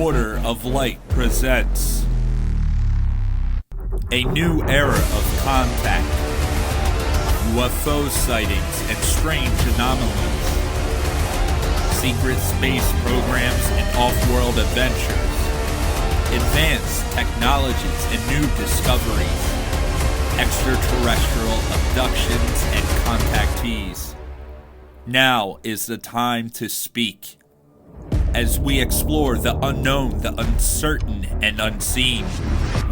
Order of Light presents a new era of contact, UFO sightings and strange anomalies, secret space programs and off-world adventures, advanced technologies and new discoveries, extraterrestrial abductions and contactees. Now is the time to speak. As we explore the unknown, the uncertain, and unseen,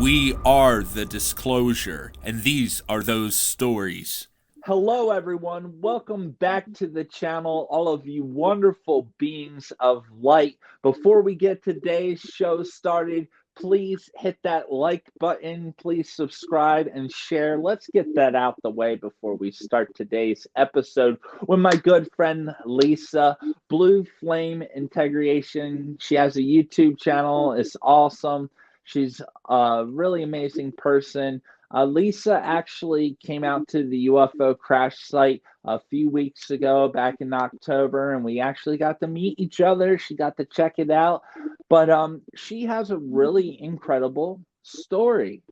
we are the disclosure, and these are those stories. Hello, everyone. Welcome back to the channel, all of you wonderful beings of light. Before we get today's show started, please hit that like button. Please subscribe and share. Let's get that out the way before we start today's episode with my good friend Lisa, Blue Flame Integration. She has a YouTube channel. It's awesome. She's a really amazing person. Lisa actually came out to the UFO crash site a few weeks ago, back in October, and we actually got to meet each other. She got to check it out. But she has a really incredible story,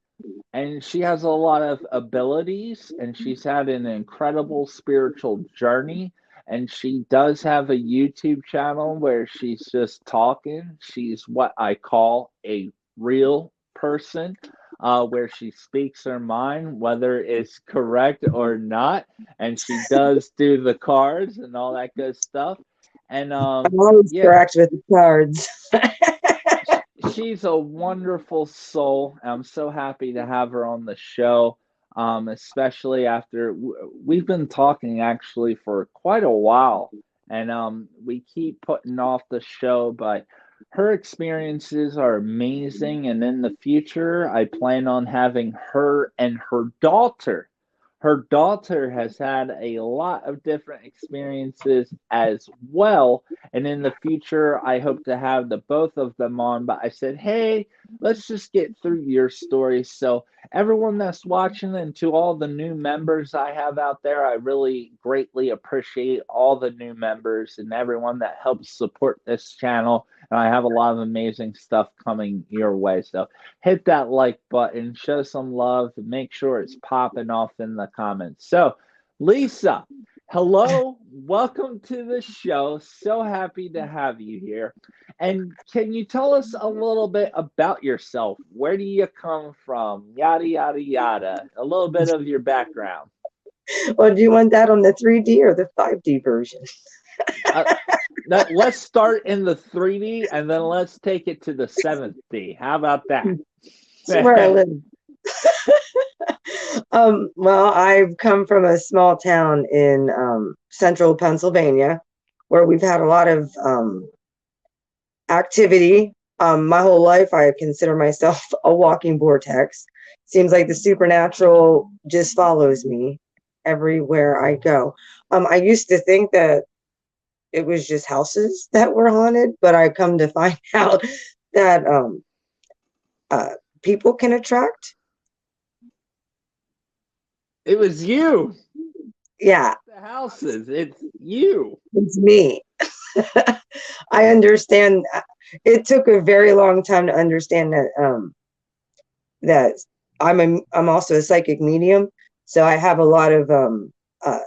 and she has a lot of abilities, and she's had an incredible spiritual journey. And she does have a YouTube channel where she's just talking. She's what I call a real person. Where she speaks her mind, whether it's correct or not, and she does do the cards and all that good stuff. And I'm always correct with the cards. She's a wonderful soul. I'm so happy to have her on the show, especially after we've been talking actually for quite a while, and we keep putting off the show, but her experiences are amazing, and in the future, I plan on having her and her daughter. Her daughter has had a lot of different experiences as well, and in the future, I hope to have the both of them on. But I said, hey, let's just get through your story. So, everyone that's watching, and to all the new members I have out there, I really greatly appreciate all the new members and everyone that helps support this channel. And I have a lot of amazing stuff coming your way. So hit that like button, show some love, and make sure it's popping off in the comments. So, Lisa, hello, welcome to the show. So happy to have you here. And can you tell us a little bit about yourself? Where do you come from? Yada, yada, yada. A little bit of your background. Well, do you want that on the 3D or the 5D version? Let's start in the 3D and then let's take it to the 7th D. How about that? That's where I live. Well, I've come from a small town in central Pennsylvania where we've had a lot of activity. My whole life, I consider myself a walking vortex. Seems like the supernatural just follows me everywhere I go. I used to think that it was just houses that were haunted, but I come to find out that people can attract. It was you. Yeah. The houses. It's you. It's me. I understand. It took a very long time to understand that that I'm also a psychic medium, so I have a lot of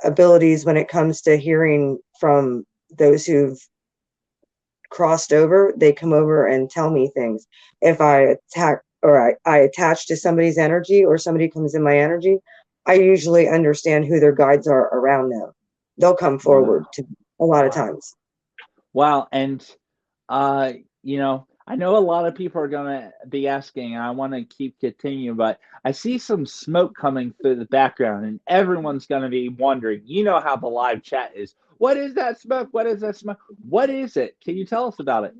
abilities when it comes to hearing from those who've crossed over. They come over and tell me things. If I attack or I attach to somebody's energy, or somebody comes in my energy, I usually understand who their guides are around them. They'll come forward to a lot of times. Wow. And I know a lot of people are gonna be asking, and I want to keep continuing, but I see some smoke coming through the background, and everyone's gonna be wondering, you know how the live chat is. What is that smoke? What is that smoke? What is it? Can you tell us about it?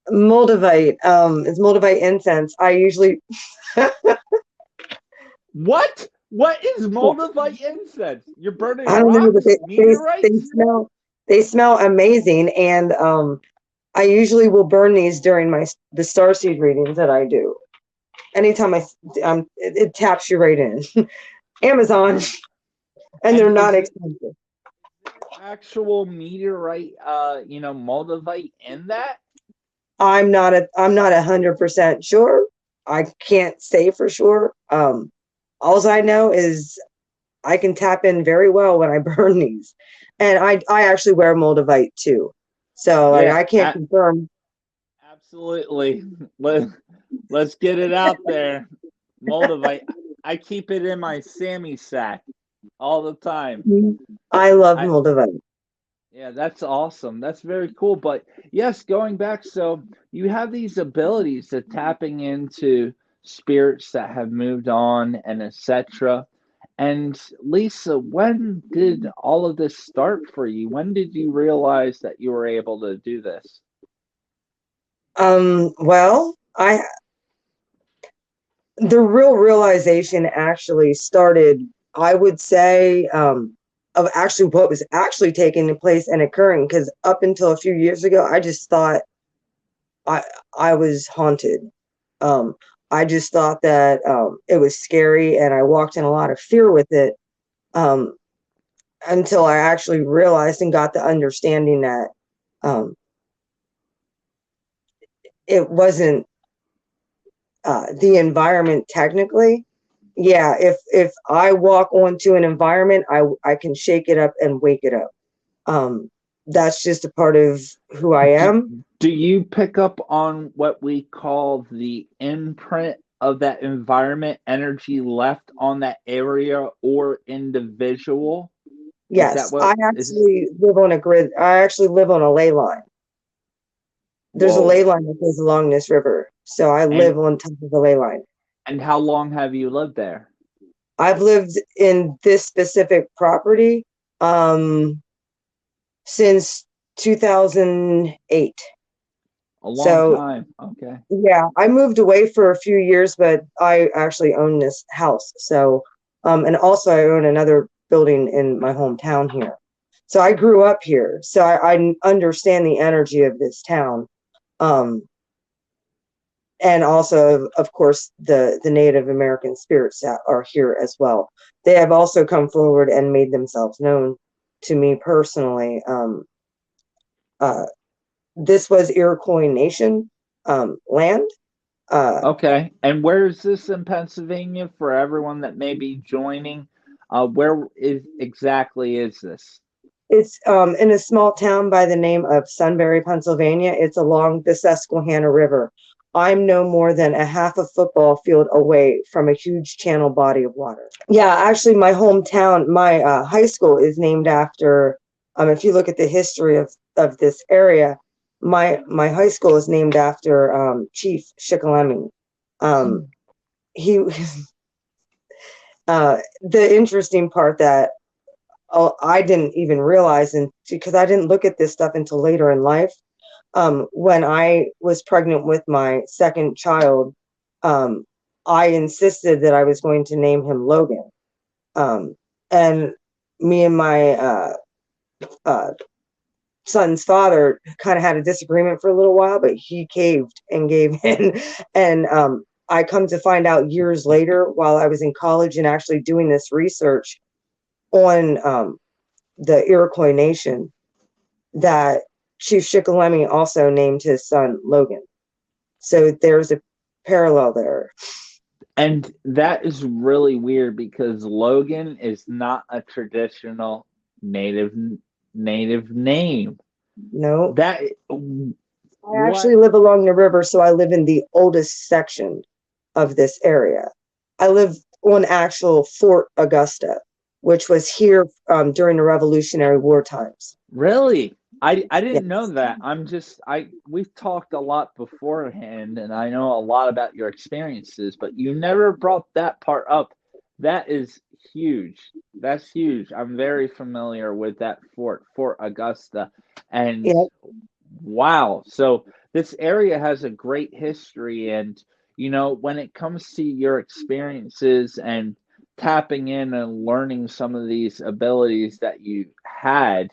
Moldavite. It's Moldavite incense. I usually What? What is Moldavite incense? You're burning I don't know, rocks? but Meteorites? they smell amazing, and I usually will burn these during the starseed readings that I do. Anytime it taps you right in. Amazon, and they're not expensive. Actual meteorite, moldavite in that? I'm not 100% sure. I can't say for sure. All I know is I can tap in very well when I burn these. And I actually wear moldavite too. So like Yeah, I can't confirm. absolutely. Let's get it out there. Moldavite. I keep it in my Sammy sack all the time. I love I moldavite. Yeah, that's awesome. That's very cool. But yes, going back, so you have these abilities to tapping into spirits that have moved on and etc. And Lisa, when did all of this start for you? When did you realize that you were able to do this? Well, the real realization actually started, I would say, of actually what was actually taking place and occurring. Because up until a few years ago, I just thought I I was haunted. Um, I just thought that it was scary, and I walked in a lot of fear with it. Um, until I actually realized and got the understanding that um, it wasn't the environment technically. Yeah, if I walk onto an environment, I can shake it up and wake it up. Um, that's just a part of who I Do, am. do you pick up on what we call the imprint of that environment energy left on that area or individual? Is that Yes, what I is? actually live on a grid. I actually live on a ley line. There's a ley Whoa. line that goes along this river, so I And live on top of the ley line. and how long have you lived there? I've lived in this specific property um, since 2008. A long So time. Okay. yeah, I moved away for a few years, but I actually own this house. So, and also I own another building in my hometown here. So I grew up here. So I understand the energy of this town. Um, and also, of course, the Native American spirits that are here as well. They have also come forward and made themselves known to me personally. Uh, this was Iroquois Nation land. Uh, Okay. And where is this in Pennsylvania for everyone that may be joining? Where is exactly is this? It's in a small town by the name of Sunbury, Pennsylvania. It's along the Susquehanna River. I'm no more than a half a football field away from a huge channel body of water. Yeah, actually, my hometown, my high school is named after. If you look at the history of this area, my high school is named after Chief Shikellamy. Um, he, the interesting part that I didn't even realize, and because I didn't look at this stuff until later in life. When I was pregnant with my second child, um, I insisted that I was going to name him Logan. Um, and me and my uh, son's father kind of had a disagreement for a little while, but he caved and gave in. And I come to find out years later, while I was in college and actually doing this research on the Iroquois Nation, that Chief Shikellamy also named his son Logan. So there's a parallel there. And that is really weird because Logan is not a traditional native native name. No, That I what? actually live along the river, so I live in the oldest section of this area. I live on actual Fort Augusta, which was here during the Revolutionary War times. Really? I didn't know Yes. that. We've talked a lot beforehand and I know a lot about your experiences, but you never brought that part up. That is huge. That's huge. I'm very familiar with that Fort Augusta. And Yeah. wow. So this area has a great history and when it comes to your experiences and tapping in and learning some of these abilities that you had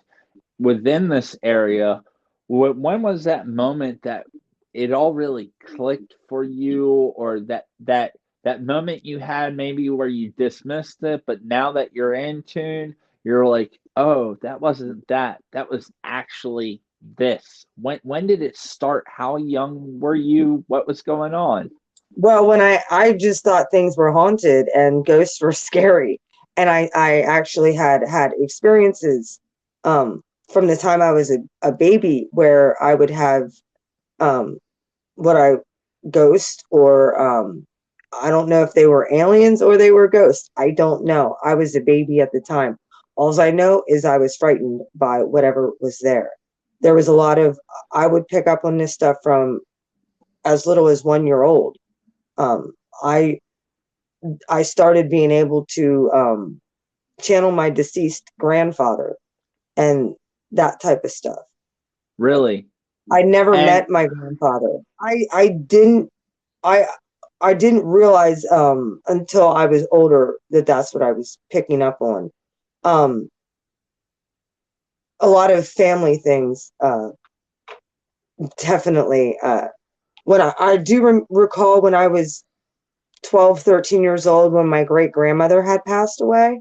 within this area, when was that moment that it all really clicked for you, or that moment you had maybe where you dismissed it, but now that you're in tune, you're like, oh, that wasn't that. That was actually this? When did it start? How young were you? What was going on? Well, when I just thought things were haunted and ghosts were scary, and I actually had experiences from the time I was a baby where I would have um what I ghost or I don't know if they were aliens or they were ghosts. I don't know. I was a baby at the time. All I know is I was frightened by whatever was there. There was a lot of I would pick up on this stuff from as little as 1 year old. Um, I I started being able to channel my deceased grandfather and that type of stuff. Really? I never And met my grandfather. I I didn't realize until I was older that that's what I was picking up on. Um, a lot of family things, definitely. When I do recall when I was 12, 13 years old, when my great grandmother had passed away,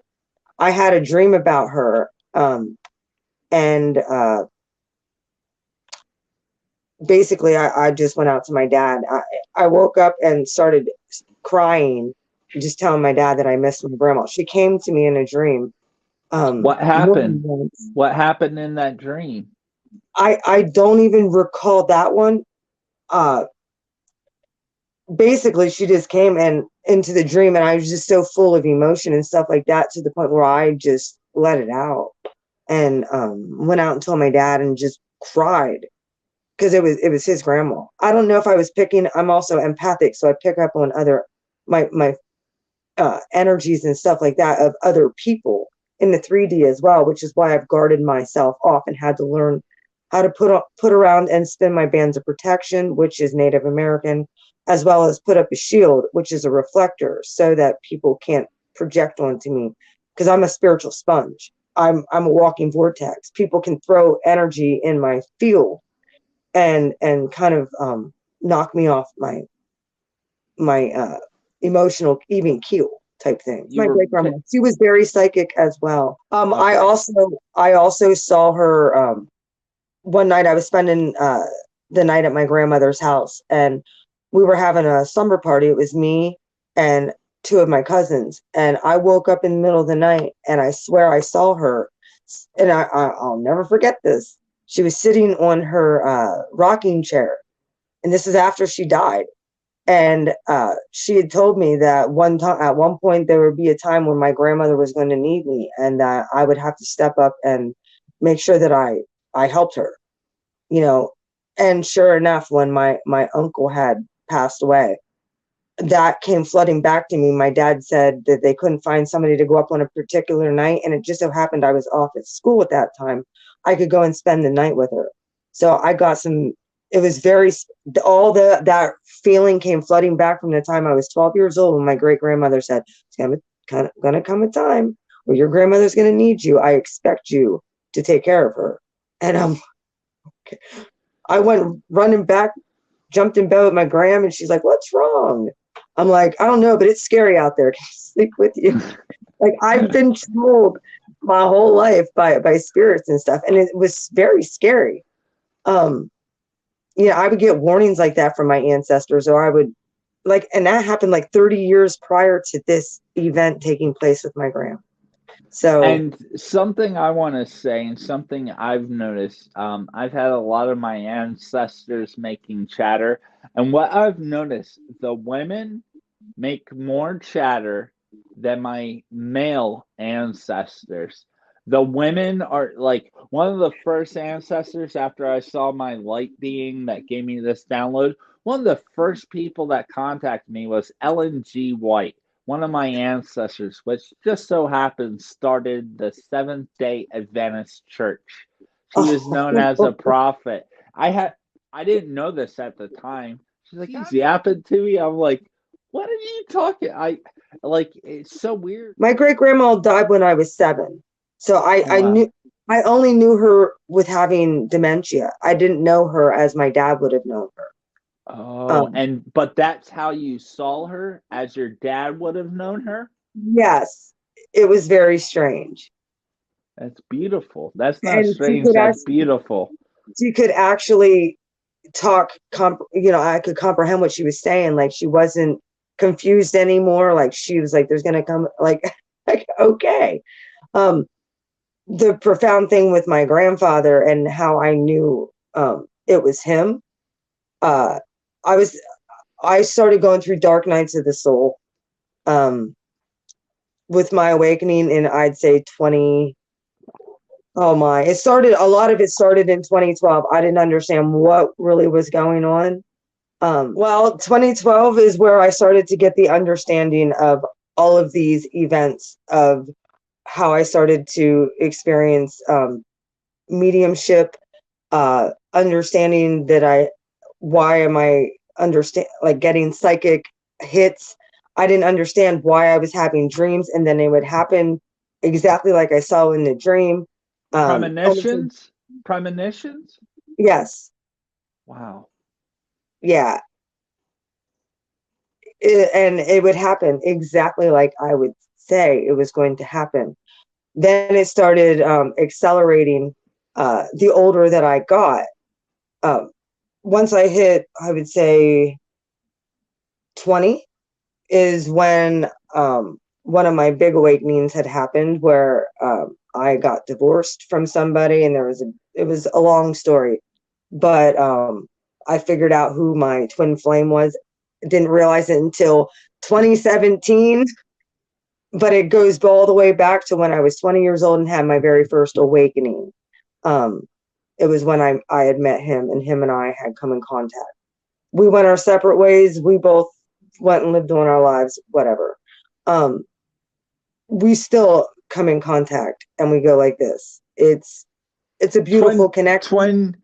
I had a dream about her. And basically, I just went out to my dad. I woke up and started crying, just telling my dad that I missed my grandma. She came to me in a dream. what More than happened? once. What happened in that dream? I don't even recall that one. Uh, basically, she just came and into the dream, and I was just so full of emotion and stuff like that to the point where I just let it out and went out and told my dad and just cried because it was his grandma. I don't know if I was picking. I'm also empathic, so I pick up on other my energies and stuff like that of other people in the 3D as well, which is why I've guarded myself off and had to learn how to put around and spin my bands of protection, which is Native American, as well as put up a shield, which is a reflector, so that people can't project onto me because I'm a spiritual sponge. I'm a walking vortex. People can throw energy in my field and kind of knock me off my emotional even keel type thing. You My were great grandma, she was very psychic as well. okay. I also saw her one night. I was spending the night at my grandmother's house, and we were having a slumber party. It was me and two of my cousins, and I woke up in the middle of the night, and I swear I saw her, and I'll never forget this. She was sitting on her rocking chair, and this is after she died. And she had told me that one time, at one point, there would be a time when my grandmother was going to need me, and that I would have to step up and make sure that I helped her, you know. And sure enough, when my uncle had passed away, that came flooding back to me. My dad said that they couldn't find somebody to go up on a particular night, and it just so happened I was off at school at that time. I could go and spend the night with her. So I got some. It was very all that feeling came flooding back from the time I was 12 years old when my great grandmother said, "It's gonna come a time where your grandmother's gonna need you. I expect you to take care of her." And I went running back, jumped in bed with my gram, and she's like, "What's wrong?" I'm like, "I don't know, but it's scary out there. Can I sleep with you?" Like, I've been told my whole life by spirits and stuff, and it was very scary. Um, I would get warnings like that from my ancestors, or I would and that happened like 30 years prior to this event taking place with my gram. So, And something I want to say, and something I've noticed, I've had a lot of my ancestors making chatter, and what I've noticed, the women make more chatter than my male ancestors. The women are like one of the first ancestors after I saw my light being that gave me this download. One of the first people that contacted me was Ellen G. White, one of my ancestors, which just so happens started the Seventh Day Adventist Church. She was known as a prophet. I didn't know this at the time. She's like, he's yapping to me. I'm like, what are you talking? It's so weird. my great grandma died when I was 7. So Oh wow. I only knew her with having dementia. I didn't know her as my dad would have known her. Oh, Um, and but that's how you saw her, as your dad would have known her. yes, it was very strange. That's beautiful. That's not And she strange. could That's ask, beautiful. she could actually talk, I could comprehend what she was saying. Like, she wasn't confused anymore. Like, she was like, there's gonna come, like, like, okay. The profound thing with my grandfather and how I knew it was him, uh I was I started going through dark nights of the soul um with my awakening in, I'd say, 20. Oh my, a lot of it started in 2012. I didn't understand what really was going on. Well, 2012 is where I started to get the understanding of all of these events, of how I started to experience mediumship, understanding that why am I understand like getting psychic hits. I didn't understand why I was having dreams, and then they would happen exactly like I saw in the dream. Premonitions? Premonitions? Yes, Wow. yeah. And it would happen exactly like I would say it was going to happen. Then it started accelerating the older that I got. Um, Once I hit, I would say 20, is when one of my big awakenings had happened, where I got divorced from somebody, and it was a long story, but I figured out who my twin flame was. Didn't realize it until 2017, but it goes all the way back to when I was 20 years old and had my very first awakening. Um, it was when I had met him, and him and I had come in contact. We went our separate ways. We both went and lived on our lives, whatever. Um, we still come in contact, and we go like this. It's a beautiful Twin connection. twin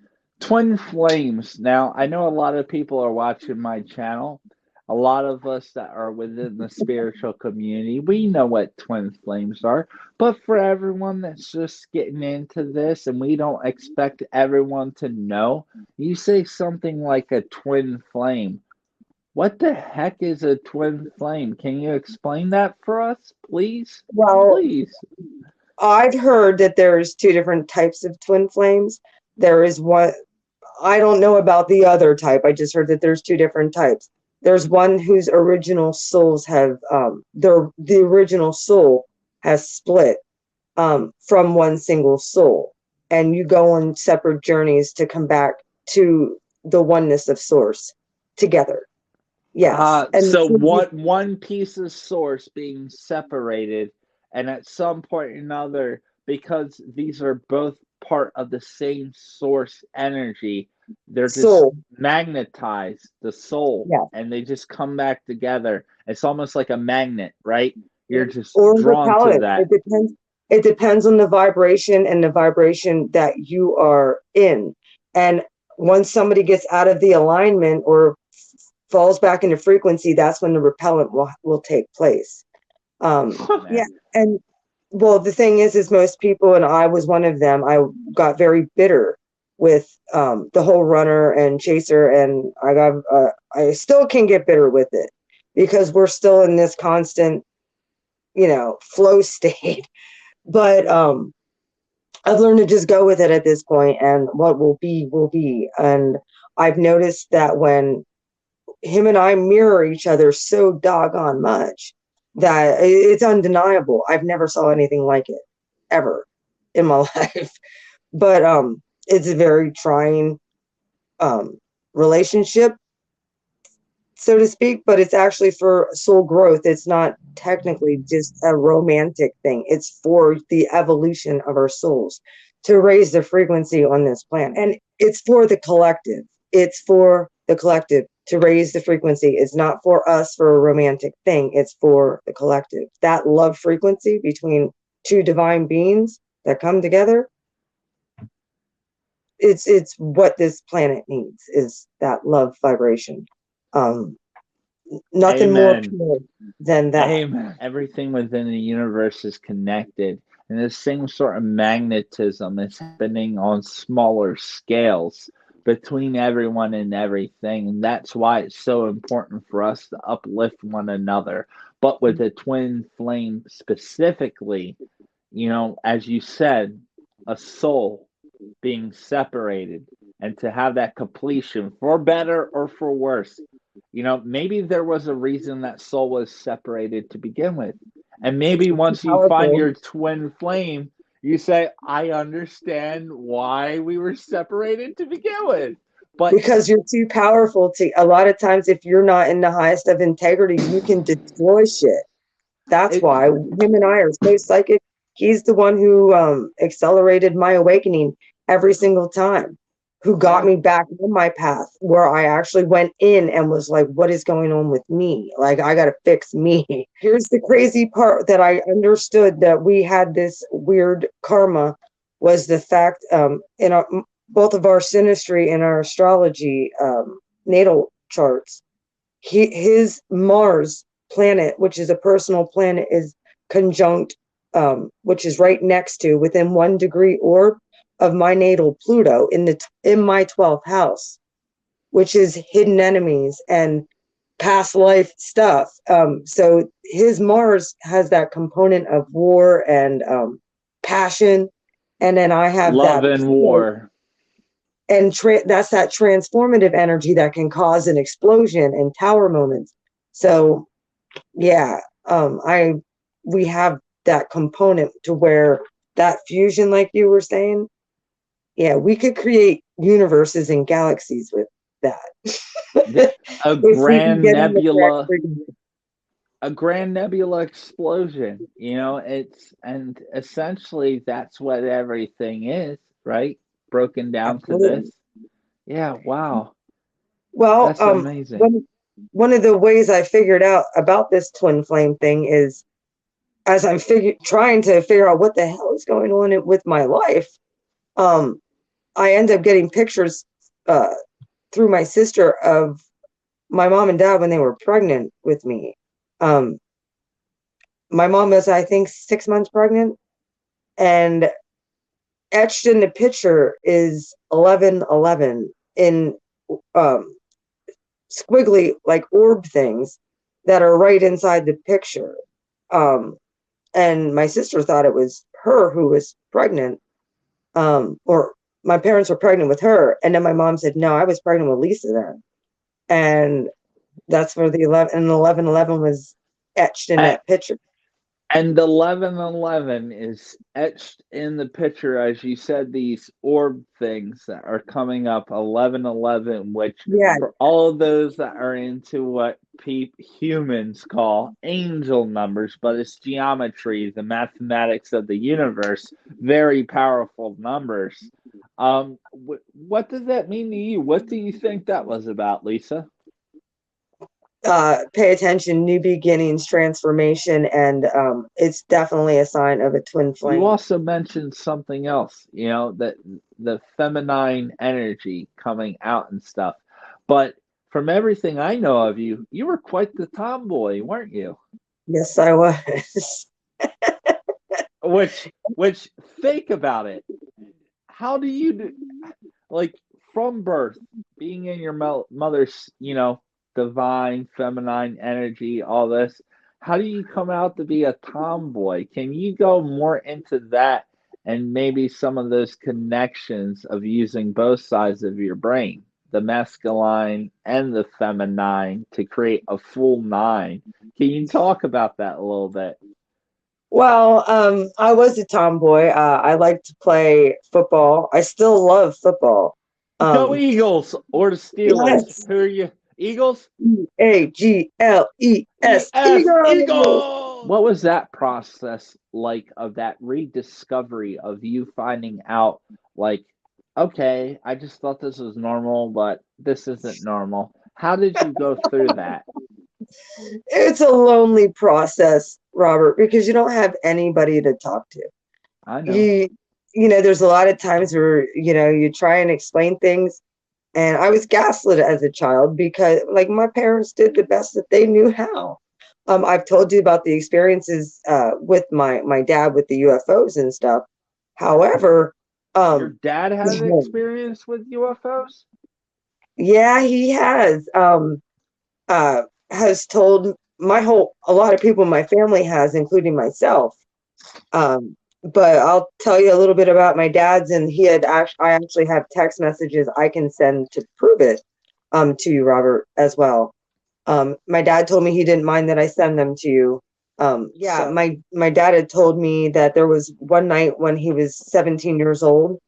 twin flames. Now, I know a lot of people are watching my channel. A lot of us that are within the spiritual community, we know what twin flames are. But for everyone that's just getting into this and we don't expect everyone to know, you say something like a twin flame. What the heck is a twin flame? Can you explain that for us, please? Well, Please. I've heard that there's two different types of twin flames. There is one, I don't know about the other type. I just heard that there's two different types. There's one whose original souls have the original soul has split from one single soul, and you go on separate journeys to come back to the oneness of source together. Yes, and So one piece of source being separated, and at some point or another, because these are both part of the same source energy, they're just soul, magnetized, the soul, yeah, and they just come back together. It's almost like a magnet, right? You're just or drawn to repellent. that. It depends. It depends on the vibration and the vibration that you are in. And once somebody gets out of the alignment or falls back into frequency, that's when the repellent will take place. Yeah, Man. and well, the thing is most people, and I was one of them, I got very bitter with the whole runner and chaser, and I still can get bitter with it, because we're still in this constant, flow state. But I've learned to just go with it at this point, and what will be will be. And I've noticed that when him and I mirror each other so doggone much, that it's undeniable. I've never saw anything like it ever in my life. But it's a very trying um relationship, so to speak, but it's actually for soul growth. It's not technically just a romantic thing. It's for the evolution of our souls, to raise the frequency on this planet. And it's for the collective. It's for the collective to raise the frequency. It's not for us for a romantic thing. It's for the collective. That love frequency between two divine beings that come together, it's what this planet needs, is that love vibration. Um, Nothing more Amen. pure than that. Amen. Everything within the universe is connected, and the same sort of magnetism is happening on smaller scales between everyone and everything. And that's why it's so important for us to uplift one another. But with the twin flame specifically, as you said, a soul. being separated, and to have that completion, for better or for worse. Maybe there was a reason that soul was separated to begin with. And maybe once you find Powerful. your twin flame, you say, I understand why we were separated to begin with. But Because you're too powerful to, a lot of times, if you're not in the highest of integrity, you can destroy shit. That's it, why him and I are so psychic. He's the one who accelerated my awakening every single time, who got yeah, me back on my path, where I actually went in and was like, what is going on with me? Like, I got to fix me. Here's the crazy part that I understood that we had this weird karma was the fact in both of our synastry and our astrology natal charts, his Mars planet, which is a personal planet, is conjunct, which is right next to, within 1 degree orb of my natal Pluto in my 12th house, which is hidden enemies and past life stuff. So his Mars has that component of war and passion, and then I have love that and war. and that's that transformative energy that can cause an explosion and tower moments. So yeah, we have that component to where that fusion, like you were saying, yeah, we could create universes and galaxies with that. A If we can grand get in the correct nebula, frequency. a grand nebula explosion. It's and essentially that's what everything is, right? Broken down to this. Absolutely. Yeah, wow. Well, That's amazing. one of the ways I figured out about this twin flame thing is, as I'm trying to figure out what the hell is going on with my life, um, I end up getting pictures uh, through my sister of my mom and dad when they were pregnant with me. Um, my mom was, I think, 6 months pregnant, and etched in the picture is 1111 in um, squiggly, like orb things that are right inside the picture. Um, and my sister thought it was her who was pregnant, or my parents were pregnant with her. And then my mom said, no, I was pregnant with Lisa then. And that's where the 1111 was etched in that picture. And 1111 is etched in the picture, as you said, these orb things that are coming up, 1111, which Yeah, for all of those that are into what humans call angel numbers, but it's geometry, the mathematics of the universe, very powerful numbers. What does that mean to you? What do you think that was about, Lisa? pay attention, new beginnings, transformation, and it's definitely a sign of a twin You flame. also mentioned something else, that the feminine energy coming out and stuff. But from everything I know of you, you were quite the tomboy, weren't you? Yes, I was. Which think about it. How do you do, like from birth, being in your mother's, divine feminine energy, all this? How do you come out to be a tomboy? Can you go more into that and maybe some of those connections of using both sides of your brain, the masculine and the feminine, to create a full nine? Can you talk about that a little bit? Well, I was a tomboy. I like to play football. I still love football. Go Um, Eagles or the Steelers. yes, Who are you? Eagles? Agles, ES Eagles. Eagles. What was that process like of that rediscovery of you finding out, like, okay, I just thought this was normal, but this isn't normal? How did you go through that? It's a lonely process, Robert, because you don't have anybody to talk to. I know. You, there's a lot of times where, you try and explain things. And I was gaslit as a child because, like, my parents did the best that they knew how. I've told you about the experiences with my dad with the UFOs and stuff. However, Your dad has experience with UFOs? yeah, he uh, has told a lot of people in my family has, including myself, but I'll tell you a little bit about my dad's, and I actually have text messages I can send to prove it to you, Robert, as well. My dad told me he didn't mind that I send them to you. Yeah, my dad had told me that there was one night when he was 17 years old.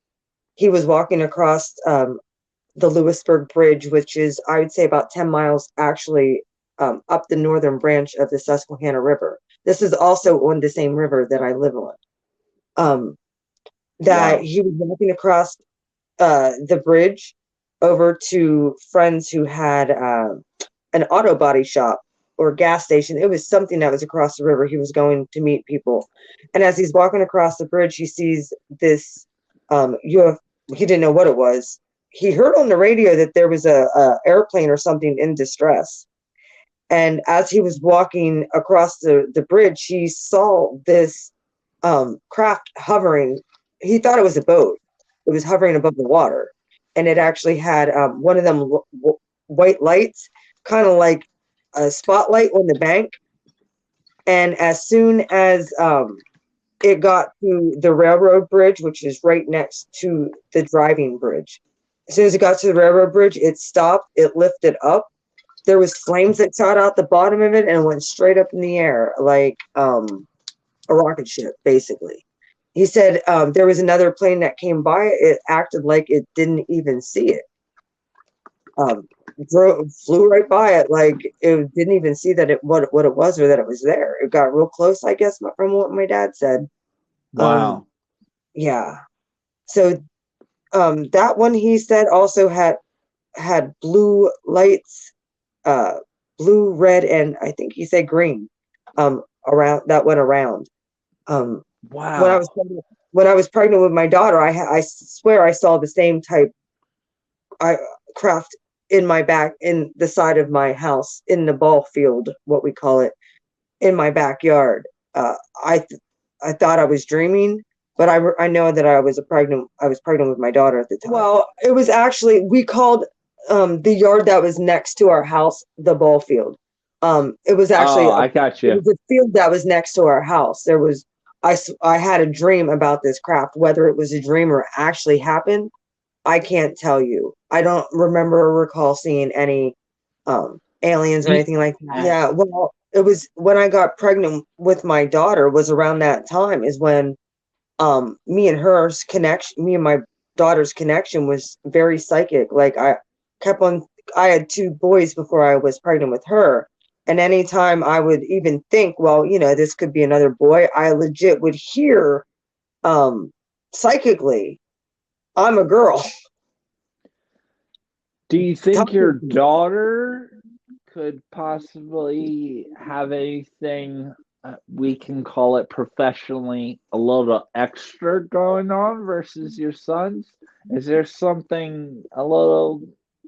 He was walking across the Lewisburg Bridge, which is, I would say, about 10 miles actually up the northern branch of the Susquehanna River. This is also on the same river that I live on. That Wow. he was walking across the bridge over to friends who had an auto body shop or gas station. It was something that was across the river. He was going to meet people. And as he's walking across the bridge, he sees this he didn't know what it was. He heard on the radio that there was a airplane or something in distress. And as he was walking across the bridge, he saw this craft hovering. He thought it was a boat. It was hovering above the water. And it actually had one of them white lights, kind of like a spotlight on the bank. And as soon as it got to the railroad bridge, which is right next to the driving bridge, as soon as it got to the railroad bridge, it stopped, it lifted up. There was flames that shot out the bottom of it and went straight up in the air like a rocket ship, basically. He said there was another plane that came by. It acted like it didn't even see it. Flew right by it, like it didn't even see that what it was or that it was there. It got real close, I guess, from what my dad said. Wow. Yeah. So that one he said also had blue lights, blue, red, and I think he said green, around that went around. When I Wow. was pregnant with my daughter, I swear I saw the same type craft in my back, in the side of my house, in the ball field, what we call it, in my backyard. I thought I was dreaming, but I know that I was pregnant with my daughter at the time. Well, it was actually, we called the yard that was next to our house the ball field. It was actually Oh, I got it you. was a field that was next to our house. There was I had a dream about this craft. Whether it was a dream or actually happened, I can't tell you. I don't remember or recall seeing any aliens or You, anything like that. Yeah, well, it was when I got pregnant with my daughter, was around that time is when me and my daughter's connection was very psychic. Like I had two boys before I was pregnant with her. And anytime I would even think, well, this could be another boy, I legit would hear psychically, I'm a girl. do you think your Talking to me. daughter could possibly have anything we can call it professionally a little extra going on versus your sons? Is there something a little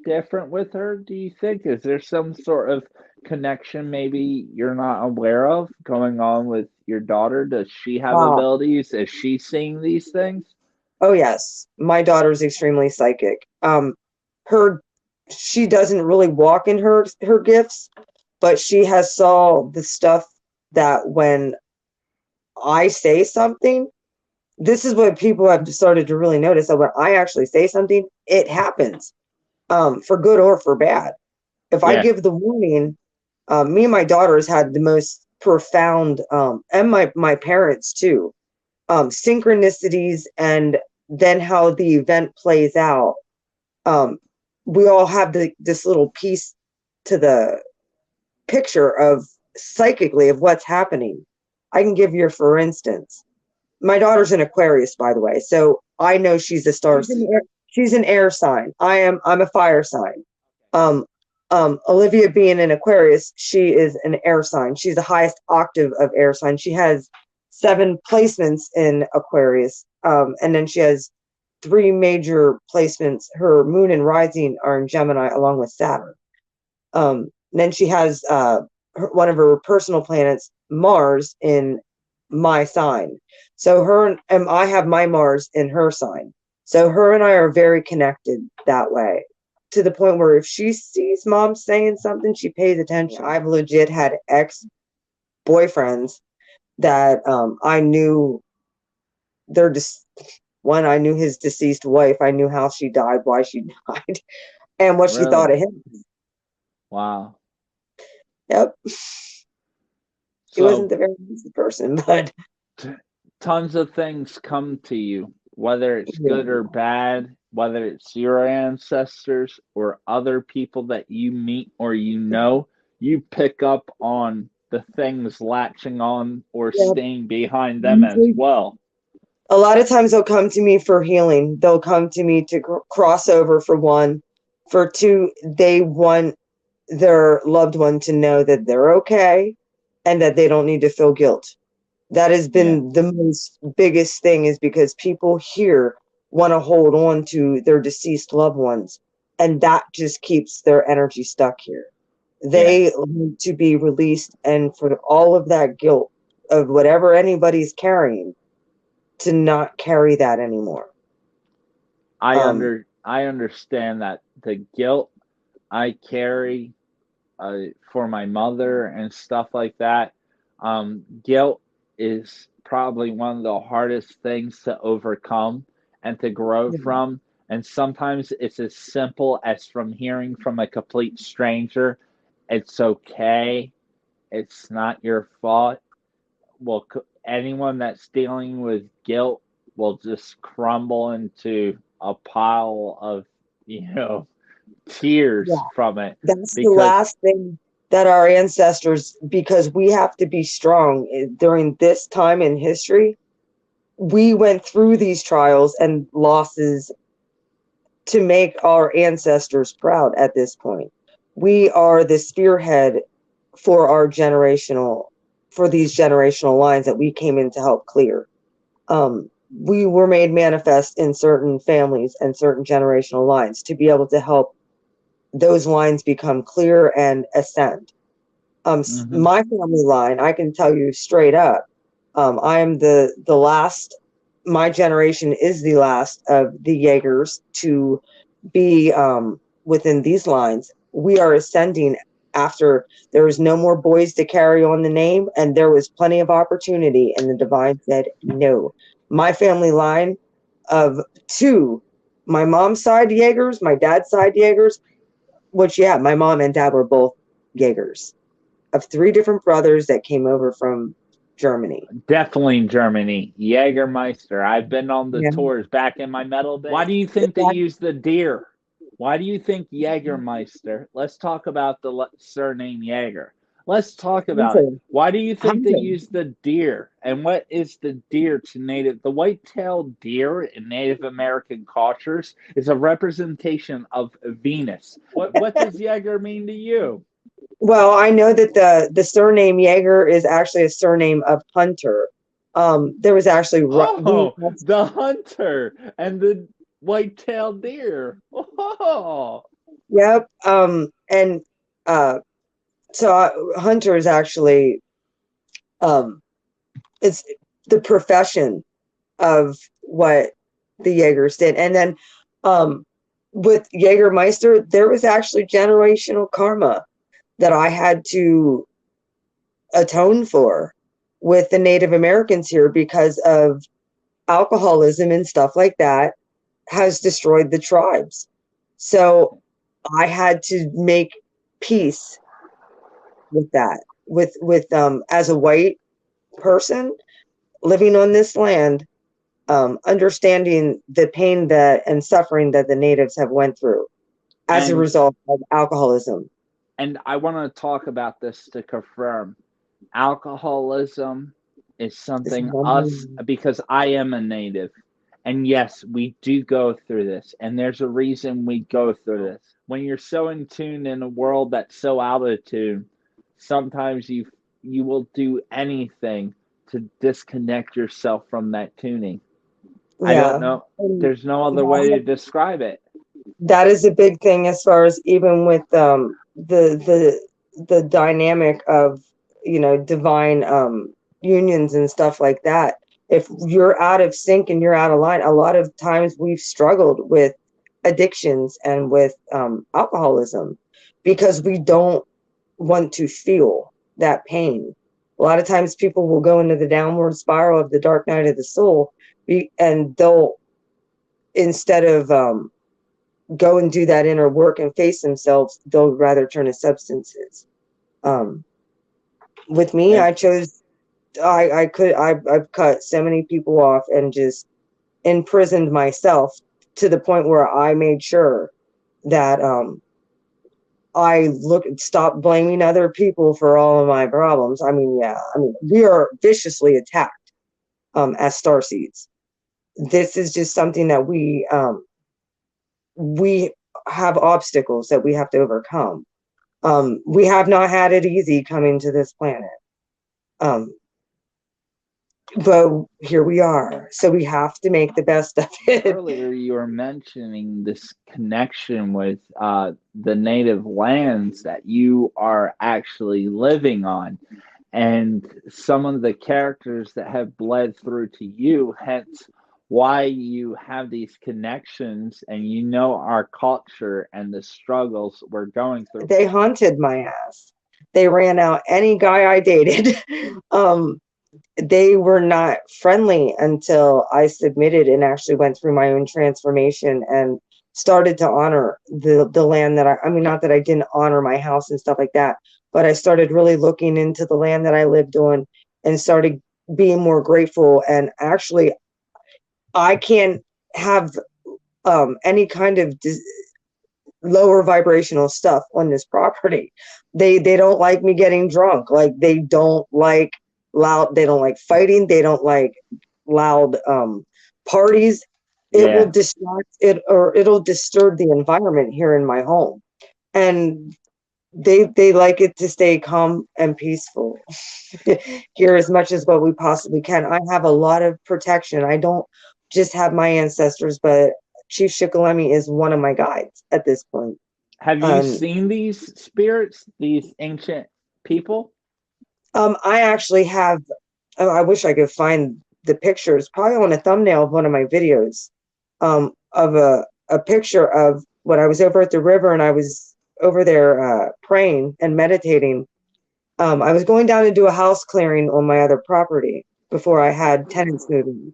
different with her, do you think? Is there some sort of connection maybe you're not aware of going on with your daughter? Does she have Uh, abilities? Is she seeing these things? oh yes, my daughter's extremely psychic. Her She doesn't really walk in her gifts, but she has saw the stuff that when I say something, this is what people have started to really notice, that when I actually say something, it happens, for good or for bad. If I Yeah. give the warning, me and my daughters had the most profound, and my parents too, synchronicities, and then how the event plays out. Um, we all have this little piece to the picture of psychically of what's happening. I can give you, for instance, my daughter's an Aquarius, by the way, so I know she's a star. She's an air sign. I'm a fire sign. Um, Olivia being an Aquarius, she is an air sign. She's the highest octave of air sign. She has 7 placements in Aquarius, and then she has 3 major placements. Her moon and rising are in Gemini, along with Saturn. Then she has one of her personal planets, Mars, in my sign. So and I have my Mars in her sign. So her and I are very connected that way, to the point where if she sees mom saying something, she pays attention. I've legit had ex boyfriends that I knew they're just one, I knew his deceased wife. I knew how she died, why she died, and what she thought Really? of him. Wow. Yep. He wasn't So the very nicest person, but tons of things come to you, whether it's yeah. good or bad, whether it's your ancestors or other people that you meet or you pick up on the things latching on or Yeah. staying behind them as Usually, well. a lot of times they'll come to me for healing. They'll come to me to cross over, for one. For two, they want their loved one to know that they're okay and that they don't need to feel guilt. That has Yeah. been the most biggest thing, is because people here want to hold on to their deceased loved ones, and that just keeps their energy stuck here. Yeah. They need to be released, and for all of that guilt of whatever anybody's carrying, to not carry that anymore. I understand that the guilt I carry for my mother and stuff like that. Guilt is probably one of the hardest things to overcome and to grow Yeah. from. And sometimes it's as simple as from hearing from a complete stranger, it's okay, it's not your fault. Well, anyone that's dealing with guilt will just crumble into a pile of, you know, tears Yeah. from it That's the because last thing that our ancestors, because we have to be strong during this time in history. We went through these trials and losses to make our ancestors proud at this point. We are the spearhead for for these generational lines that we came in to help clear. We were made manifest in certain families and certain generational lines to be able to help those lines become clear and ascend. mhm, My family line, I can tell you straight up, I am the last. My generation is the last of the Jaegers to be within these lines. We are ascending after there was no more boys to carry on the name, and there was plenty of opportunity, and the divine said no. My family line of two, my mom's side Jaegers, my dad's side Jaegers, which, yeah, my mom and dad were both Jaegers, of three different brothers that came over from Germany. definitely in Germany. Jägermeister. I've been on the Yeah. tours back in my metal days. Why do you think they Exactly. use the deer? Why do you think Jägermeister? Let's talk about the surname Jäger. Let's talk about it. Hunter. Why do you think they Hunter. use the deer? And what is the deer to native? The white-tailed deer in Native American cultures is a representation of Venus. What does Jäger mean to you? Well, I know that the surname Jaeger is actually a surname of Hunter. There was actually we Oh, the hunter and the white-tailed deer. Oh, yep. And uh, so Hunter is actually um, it's the profession of what the Jaegers did, and then um, with Jägermeister, there was actually generational karma that I had to atone for with the Native Americans here, because of alcoholism and stuff like that has destroyed the tribes. So I had to make peace with that. With as a white person living on this land, understanding the pain that and suffering that the natives have went through as a and result of alcoholism. I want to talk about this to confirm. Alcoholism is It's something us one- because I am a native. And yes, we do go through this, and there's a reason we go through this. When you're so in tune in a world that's so out of tune, sometimes you will do anything to disconnect yourself from that tuning. I don't Yeah. know. And There's no other way to that describe it. that is a big thing, as far as even with the dynamic of, divine unions and stuff like that. If you're out of sync and you're out of line, a lot of times we've struggled with addictions and with alcoholism, because we don't want to feel that pain. A lot of times people will go into the downward spiral of the dark night of the soul And they'll, instead of go and do that inner work and face themselves, they'll rather turn to substances. With me, And I chose, I've cut so many people off and just imprisoned myself to the point where I made sure that stop blaming other people for all of my problems. I mean, yeah, I mean, we are viciously attacked as starseeds. This is just something that we have obstacles that we have to overcome. We have not had it easy coming to this planet. But here we are. So we have to make the best of it. earlier you were mentioning this connection with the native lands that you are actually living on, and some of the characters that have bled through to you, hence why you have these connections and you know our culture and the struggles we're going through. They haunted my ass. They ran out any guy I dated. They were not friendly until I submitted and actually went through my own transformation and started to honor the land that I mean, not that I didn't honor my house and stuff like that, but I started really looking into the land that I lived on and started being more grateful. And actually, I can't have any kind of lower vibrational stuff on this property. They don't like me getting drunk. Like, they don't like loud, they don't like fighting, they don't like loud parties. It will distract it, or it'll disturb the environment here in my home. And they like it to stay calm and peaceful here as much as what we possibly can. I have a lot of protection. I don't just have my ancestors, but Chief Shikalemi is one of my guides at this point. Have you seen these spirits, these ancient people? I actually have. I wish I could find the pictures, probably on a thumbnail of one of my videos, of a picture of when I was over at the river and I was over there praying and meditating. I was going down to do a house clearing on my other property before I had tenants moving.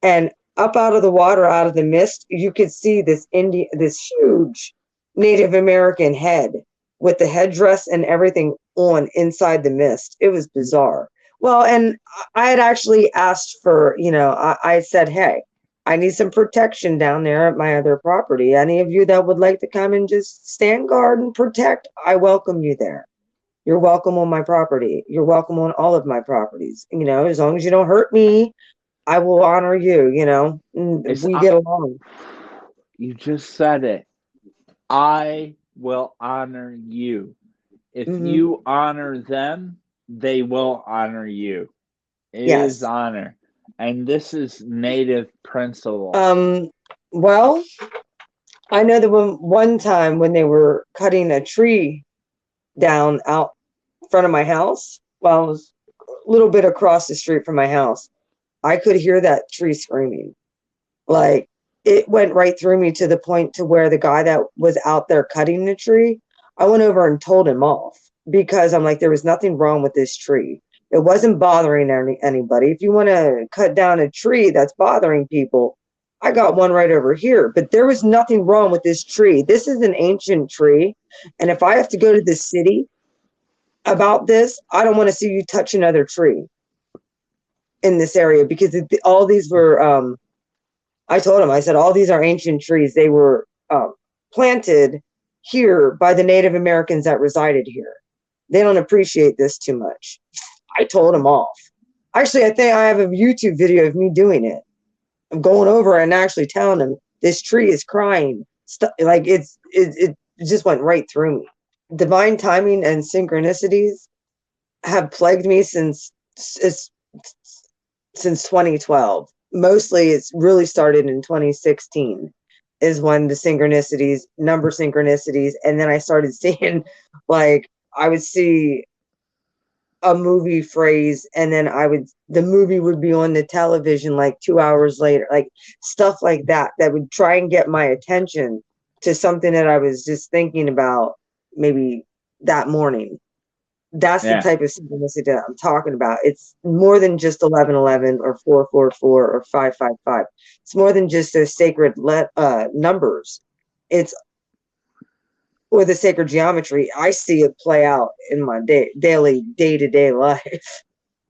And up out of the water, out of the mist, you could see this huge Native American head with the headdress and everything on inside the mist. It was bizarre. Well, and I had actually asked for, I said, hey, I need some protection down there at my other property. Any of you that would like to come and just stand guard and protect, I welcome you there. You're welcome on my property. You're welcome on all of my properties. As long as you don't hurt me, I will honor you, we get along. You just said it. I will honor you. If you honor them, they will honor you. It is honor. And this is native principle. Well, I know that one time when they were cutting a tree down out front of my house, well, it was a little bit across the street from my house, I could hear that tree screaming. Like, it went right through me to the point to where the guy that was out there cutting the tree, I went over and told him off because I'm like, there was nothing wrong with this tree. It wasn't bothering anybody. If you want to cut down a tree that's bothering people, I got one right over here, but there was nothing wrong with this tree. This is an ancient tree. And if I have to go to the city about this, I don't want to see you touch another tree in this area, because all these were, I told him, I said, all these are ancient trees. They were planted here by the Native Americans that resided here. They don't appreciate this too much. I told him off. Actually, I think I have a YouTube video of me doing it. I'm going over and actually telling him this tree is crying. Like, it just went right through me. Divine timing and synchronicities have plagued me since 2012. Mostly it's really started in 2016 is when the number synchronicities. And then I started seeing, like, I would see a movie phrase and then the movie would be on the television like 2 hours later, like stuff like that would try and get my attention to something that I was just thinking about maybe that morning. That's the Yeah. type of synchronicity that I'm talking about. It's more than just 1111 or 444 or 555. It's more than just those sacred numbers. It's or the sacred geometry. I see it play out in my daily day-to-day life.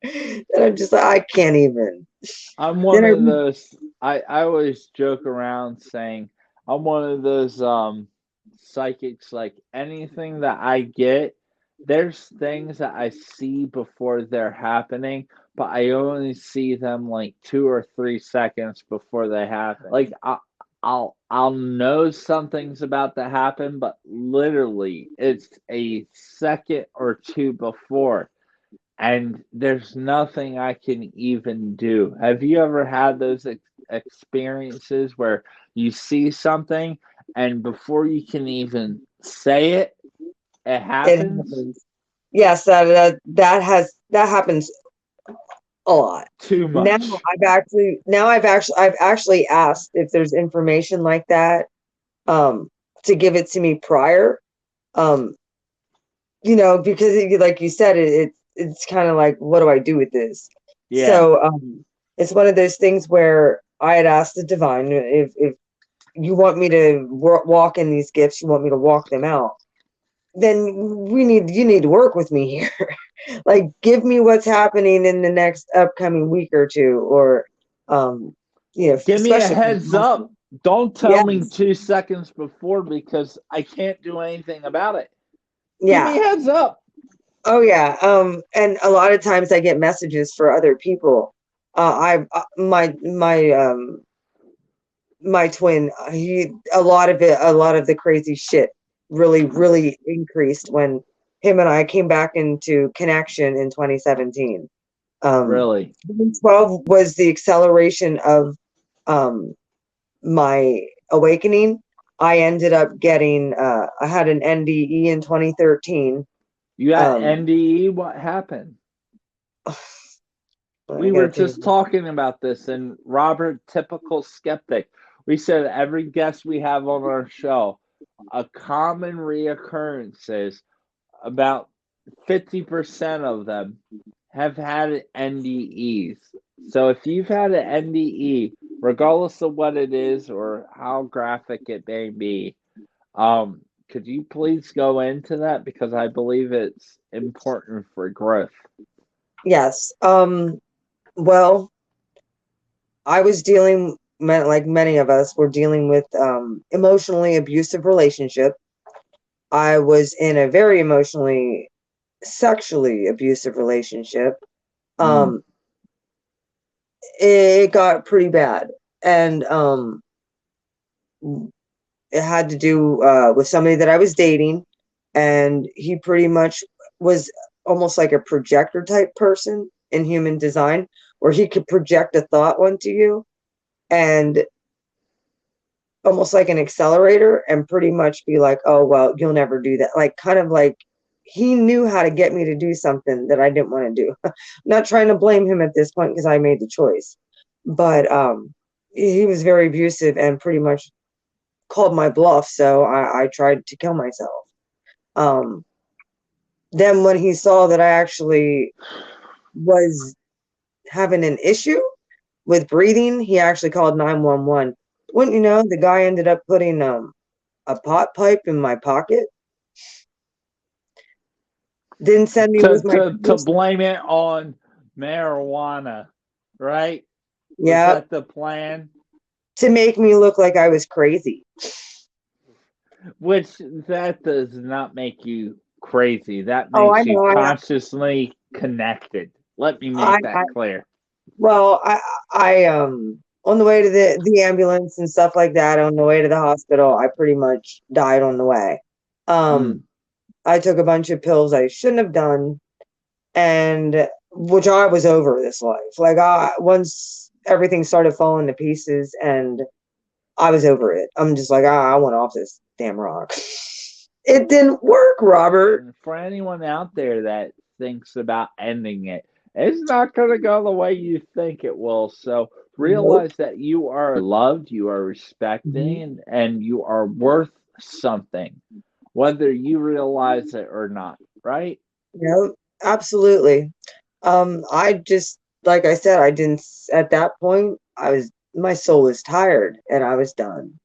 And I'm just like, I can't even. I'm one of those. I always joke around saying I'm one of those psychics. Like anything that I get, there's things that I see before they're happening, but I only see them like 2 or 3 seconds before they happen. Like I'll know something's about to happen, but literally it's a second or two before, and there's nothing I can even do. Have you ever had those experiences where you see something and before you can even say it, it It happens? happens. Yes, that happens a lot. Too Now much. I've actually asked if there's information like that, to give it to me prior. Um, because like you said, it's kind of like, what do I do with this? Yeah. So it's one of those things where I had asked the divine, if you want me to walk in these gifts, you want me to walk them out, then you need to work with me here. Like, give me what's happening in the next upcoming week or two, or Give me a especially, heads up. Don't tell me yes, 2 seconds before because I can't do anything about it. Give me yeah. a heads up. Oh yeah. And a lot of times I get messages for other people. My twin, a lot of the crazy shit really increased when him and I came back into connection in 2017. 2012 was the acceleration of my awakening. I ended up getting I had an NDE in 2013. You got Um NDE? What happened? I We were gotta take just talking about this, and Robert, typical skeptic, we said every guest we have on our show, a common reoccurrence is about 50% of them have had NDEs. So if you've had an NDE, regardless of what it is or how graphic it may be, could you please go into that because I believe it's important for growth. yes. Well, I was like many of us were dealing with emotionally abusive relationship. I was in a very emotionally sexually abusive relationship. Mm. Um it got pretty bad, and it had to do with somebody that I was dating, and he pretty much was almost like a projector type person in human design, where he could project a thought onto you, and almost like an accelerator, and pretty much be like, oh well, you'll never do that, like kind of like he knew how to get me to do something that I didn't want to do. Not trying to blame him at this point because I made the choice, but he was very abusive and pretty much called my bluff, so I tried to kill myself. um then when he saw that I actually was having an issue with breathing, he actually called 911. Wouldn't you know, the guy ended up putting a pot pipe in my pocket. Didn't send me to with my to to purse. blame it on marijuana, right? Was Yeah, that the plan? to make me look like I was crazy. Which that does not make you crazy. That Oh, I makes you know. consciously connected. Let me I, make I that clear. well, I on the way to the ambulance and stuff like that, on the way to the hospital, I pretty much died on the way. Mm. I took a bunch of pills I shouldn't have done, and which I was over this life. Like, once everything started falling to pieces, and I was over it. I'm just like, I want off this damn rock. It didn't work, Robert. For anyone out there that thinks about ending it, it's not going to go the way you think it will. So Nope. realize that you are loved, you are Mhm. respected, and you are worth something, whether you realize it or not, right? Yeah, absolutely. I just, like I said, I didn't, at that point, my soul was tired and I was done.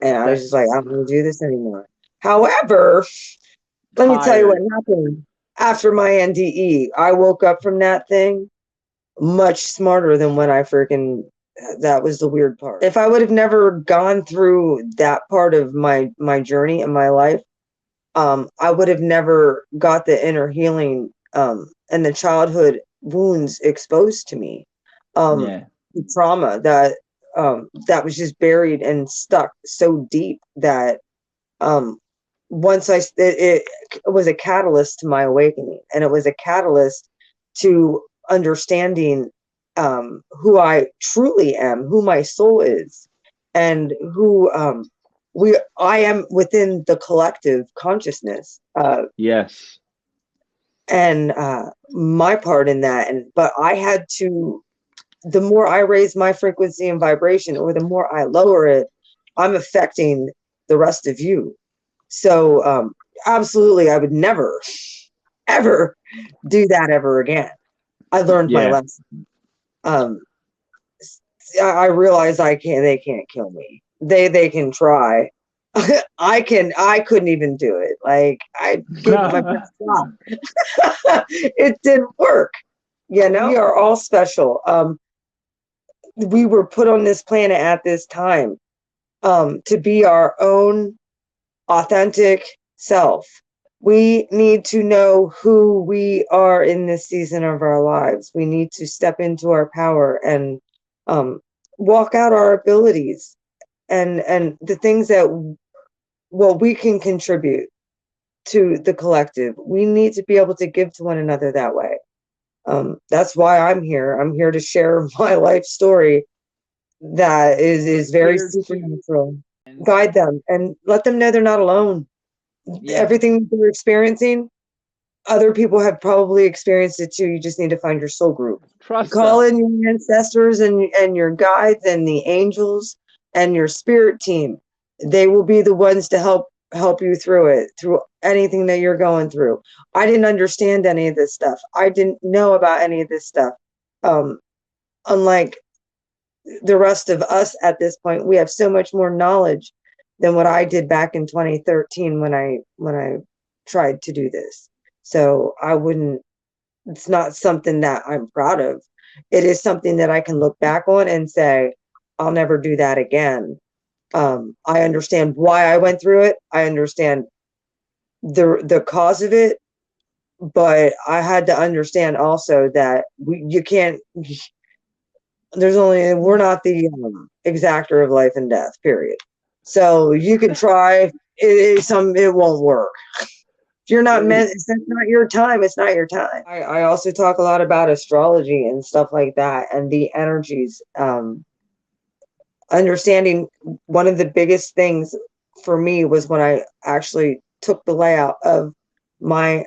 And I was just like, I'm going to do this anymore. However, let me tell you what Tired. happened after my NDE. I woke up from that thing much smarter than when I freaking, that was the weird part. If I would have never gone through that part of my journey in my life, I would have never got the inner healing and the childhood wounds exposed to me. Yeah. The trauma that was just buried and stuck so deep that um, once it was a catalyst to my awakening, and it was a catalyst to understanding who I truly am, who my soul is, and who I am within the collective consciousness. Yes. And my part in that. And but I had to, the more I raise my frequency and vibration, or the more I lower it, I'm affecting the rest of you. So absolutely, I would never, ever do that ever again. I learned my Yeah. lesson. Um, I realize they can't kill me. They can try. I couldn't even do it. Like, I gave it my best shot. It didn't work. You know, we are all special. We were put on this planet at this time to be our own authentic self. We need to know who we are in this season of our lives. We need to step into our power and um, walk out our abilities and the things that, well, we can contribute to the collective. We need to be able to give to one another that way. That's why I'm here. I'm here to share my life story that is very Here to supernatural. Guide them and let them know they're not alone. yeah. Everything they're experiencing, other people have probably experienced it too. You just need to find your soul group. Trust Call them. in your ancestors and your guides and the angels and your spirit team. They will be the ones to help you through it, through anything that you're going through. I didn't understand any of this stuff. I didn't know about any of this stuff. Um, Unlike the rest of us at this point, we have so much more knowledge than what I did back in 2013 when I tried to do this. So I wouldn't, it's not something that I'm proud of. It is something that I can look back on and say, I'll never do that again. I understand why I went through it. I understand the cause of it, but I had to understand also that you can't, we're not the exactor of life and death, period. So you can try, it won't work. If you're not meant, it's not your time, it's not your time. I also talk a lot about astrology and stuff like that and the energies. Understanding, one of the biggest things for me was when I actually took the layout of my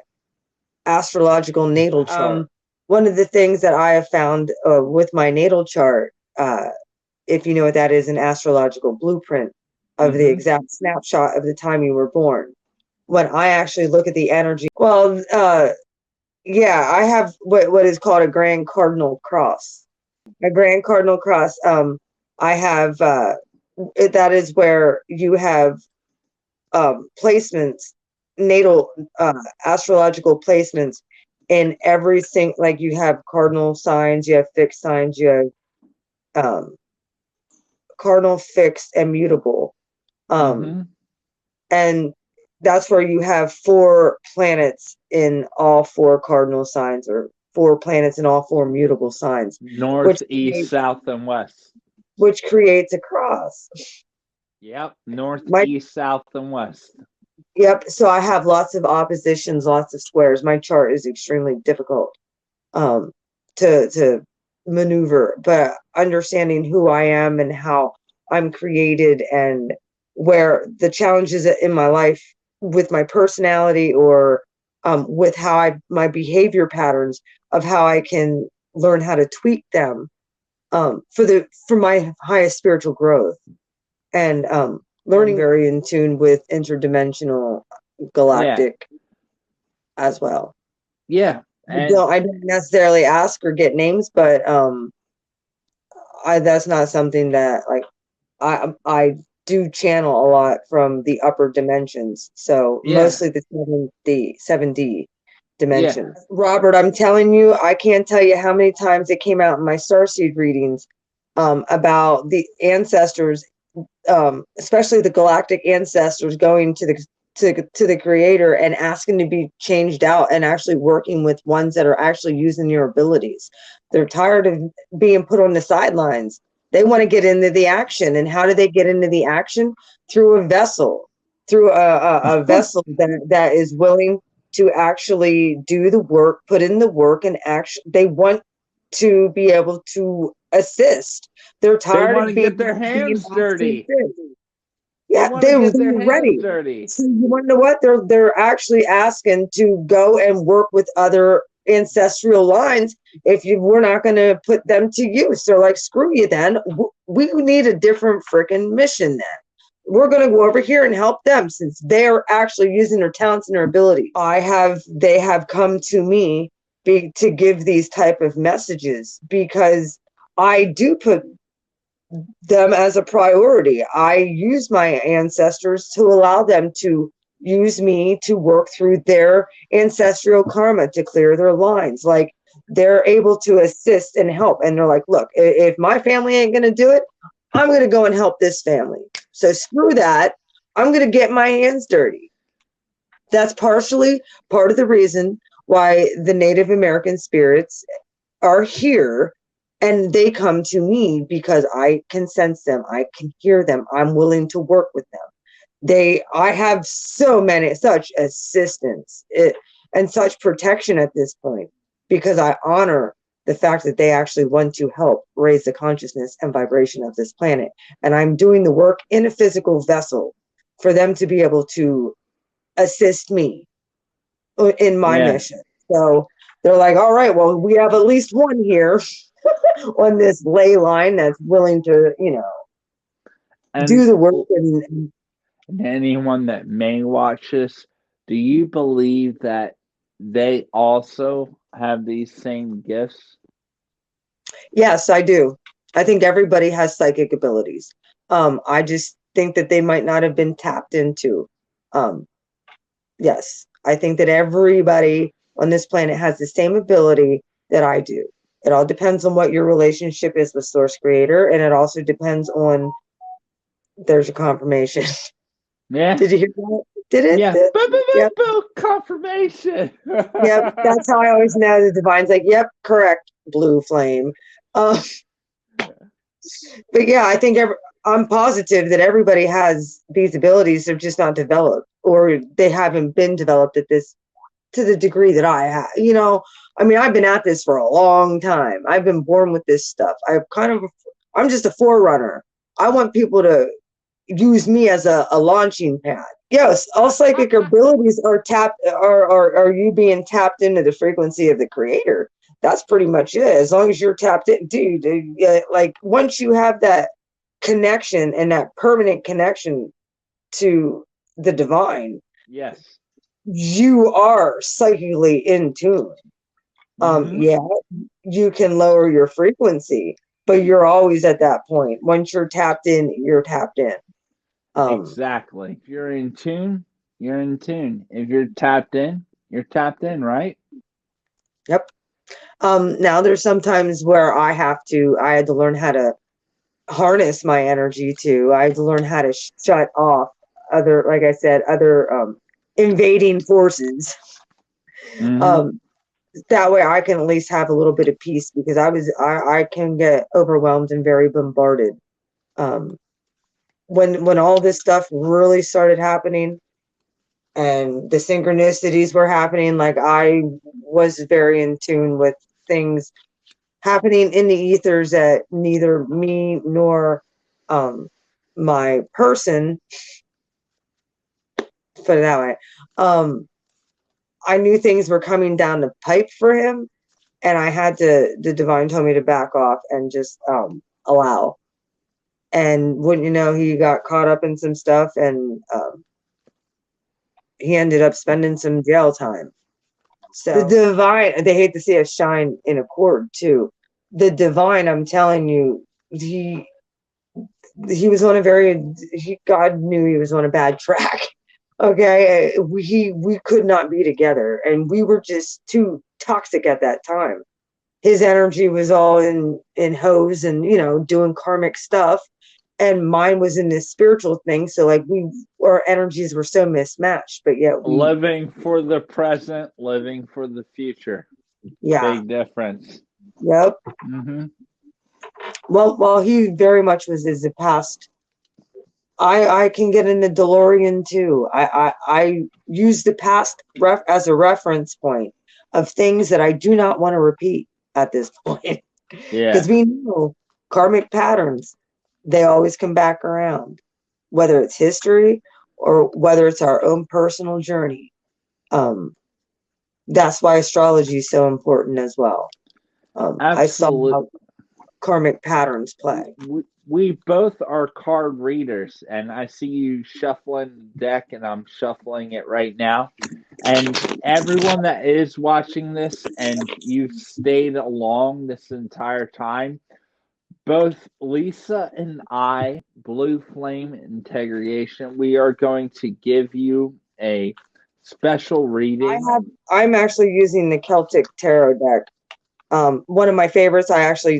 astrological natal chart. One of the things that I have found with my natal chart, if you know what that is, an astrological blueprint of the exact snapshot of the time you were born. When I actually look at the energy, well, yeah, I have what is called a grand cardinal cross. A grand cardinal cross. I have that is where you have placements, natal astrological placements in everything. Like, you have cardinal signs, you have fixed signs, you have cardinal, fixed, and mutable. And that's where you have 4 planets in all 4 cardinal signs, or 4 planets in all 4 mutable signs. North, east, south, and west. Which creates a cross. Yep. North, My, east, south, and west. yep. So I have lots of oppositions, lots of squares. My chart is extremely difficult to maneuver, but understanding who I am and how I'm created, and where the challenges in my life with my personality, or with how my behavior patterns, of how I can learn how to tweak them for my highest spiritual growth, and learning very in tune with interdimensional galactic as well. Yeah, and I don't necessarily ask or get names, but that's not something that like I do channel a lot from the upper dimensions. So yeah, mostly the 7D yeah, dimensions. Robert, I'm telling you, I can't tell you how many times it came out in my starseed readings about the ancestors, especially the galactic ancestors, going to the creator and asking to be changed out and actually working with ones that are actually using your abilities. They're tired of being put on the sidelines. They want to get into the action. And how do they get into the action? Through a vessel, through a vessel that is willing to actually do the work, put in the work, and actually they want to be able to assist. They're they tired want to of get being their hands asked to dirty. assist. They Yeah, want to they're get their hands ready. dirty. So you want to know what? They're actually asking to go and work with other ancestral lines if we're not going to put them to use. They're like, screw you then. We need a different freaking mission then. We're going to go over here and help them since they're actually using their talents and their ability. They have come to me to give these type of messages because I do put them as a priority. I use my ancestors to allow them to use me to work through their ancestral karma to clear their lines. Like they're able to assist and help. And they're like, look, if my family ain't going to do it, I'm going to go and help this family. So screw that. I'm going to get my hands dirty. That's partially part of the reason why the Native American spirits are here and they come to me because I can sense them, I can hear them, I'm willing to work with them. I have such assistance and such protection at this point because I honor the fact that they actually want to help raise the consciousness and vibration of this planet. And I'm doing the work in a physical vessel for them to be able to assist me in my Yeah, mission. So they're like, all right, well, we have at least one here on this ley line that's willing to, do and the work. And anyone that may watch this, do you believe that they also have these same gifts? yes, I do. I think everybody has psychic abilities. I just think that they might not have been tapped into. Um, yes, I think that everybody on this planet has the same ability that I do. It all depends on what your relationship is with Source Creator, and it also depends on. There's a confirmation. Yeah, Did you hear that? Did it? yeah. Boo, boo, boo, Yep. boo. Confirmation. Yep. That's how I always know the divine's like, yep, correct, blue flame. Um, but yeah, I'm positive that everybody has these abilities. They're just not developed, or they haven't been developed at this to the degree that I have. I mean, I've been at this for a long time. I've been born with this stuff. I'm just a forerunner. I want people to use me as a launching pad. Yes, all psychic abilities are are you being tapped into the frequency of the creator. That's pretty much it. As long as you're tapped in, dude, like once you have that connection and that permanent connection to the divine, Yes. you are psychically in tune. Mm-hmm. Yeah, you can lower your frequency, but you're always at that point. Once you're tapped in, you're tapped in. Exactly. If you're in tune, you're in tune. If you're tapped in, you're tapped in, right? Yep. Now there's sometimes where I had to learn how to harness my energy too. I had to learn how to shut off like I said, other invading forces. Mm-hmm. Um, that way I can at least have a little bit of peace because I can get overwhelmed and very bombarded. Um, when all this stuff really started happening and the synchronicities were happening, like I was very in tune with things happening in the ethers that neither me nor my person, put it that way, I knew things were coming down the pipe for him, and the divine told me to back off and just allow. And wouldn't you know, he got caught up in some stuff, and he ended up spending some jail time. So the divine, they hate to see us shine in accord too. The divine, I'm telling you, he was on a God knew he was on a bad track. Okay, we could not be together, and we were just too toxic at that time. His energy was all in hose and doing karmic stuff, and mine was in this spiritual thing. So like our energies were so mismatched, but yet living for the present, living for the future. Yeah, big difference. Yep. Mm-hmm. Well, while he very much was in the past, I can get in the DeLorean too. I use the past as a reference point of things that I do not want to repeat at this point. Yeah. Because we know karmic patterns, they always come back around, whether it's history or whether it's our own personal journey. That's why astrology is so important as well. I saw how karmic patterns play. We both are card readers, and I see you shuffling the deck, and I'm shuffling it right now. And everyone that is watching this, and you've stayed along this entire time, both Lisa and I, Blue Flame Integration, we are going to give you a special reading. I'm actually using the Celtic Tarot deck. One of my favorites.